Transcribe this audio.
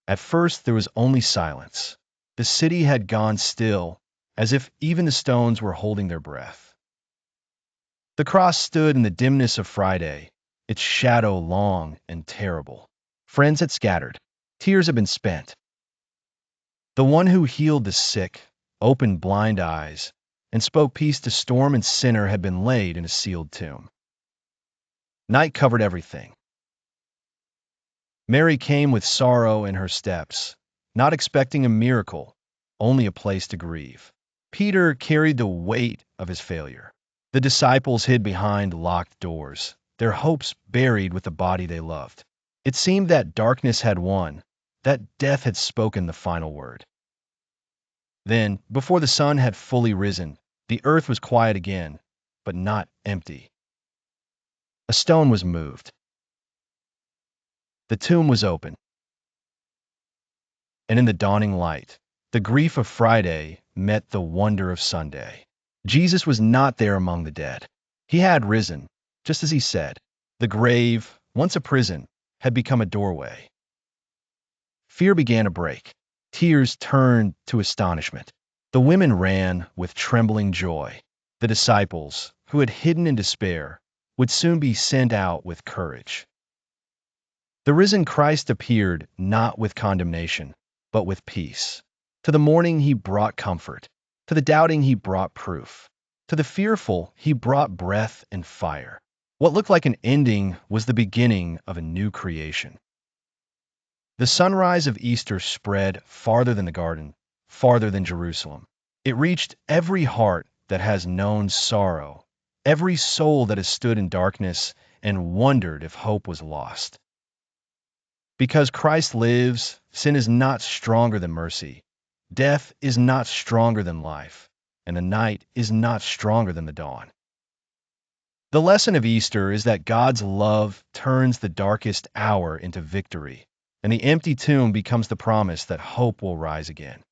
At first, there was only silence. The city had gone still, as if even the stones were holding their breath. The cross stood in the dimness of Friday, its shadow long and terrible. Friends had scattered. Tears had been spent. The one who healed the sick, opened blind eyes, and spoke peace to storm and sinner had been laid in a sealed tomb. Night covered everything. Mary came with sorrow in her steps, not expecting a miracle, only a place to grieve. Peter carried the weight of his failure. The disciples hid behind locked doors, their hopes buried with the body they loved. It seemed that darkness had won, that death had spoken the final word. Then, before the sun had fully risen, the earth was quiet again, but not empty. A stone was moved. The tomb was open. And in the dawning light, the grief of Friday met the wonder of Sunday. Jesus was not there among the dead. He had risen, just as he said. The grave, once a prison, had become a doorway. Fear began to break. Tears turned to astonishment. The women ran with trembling joy. The disciples, who had hidden in despair, would soon be sent out with courage. The risen Christ appeared not with condemnation, but with peace. To the mourning he brought comfort. To the doubting he brought proof. To the fearful he brought breath and fire. What looked like an ending was the beginning of a new creation. The sunrise of Easter spread farther than the garden, farther than Jerusalem. It reached every heart that has known sorrow, every soul that has stood in darkness and wondered if hope was lost. Because Christ lives, sin is not stronger than mercy. Death is not stronger than life, and the night is not stronger than the dawn. The lesson of Easter is that God's love turns the darkest hour into victory, and the empty tomb becomes the promise that hope will rise again.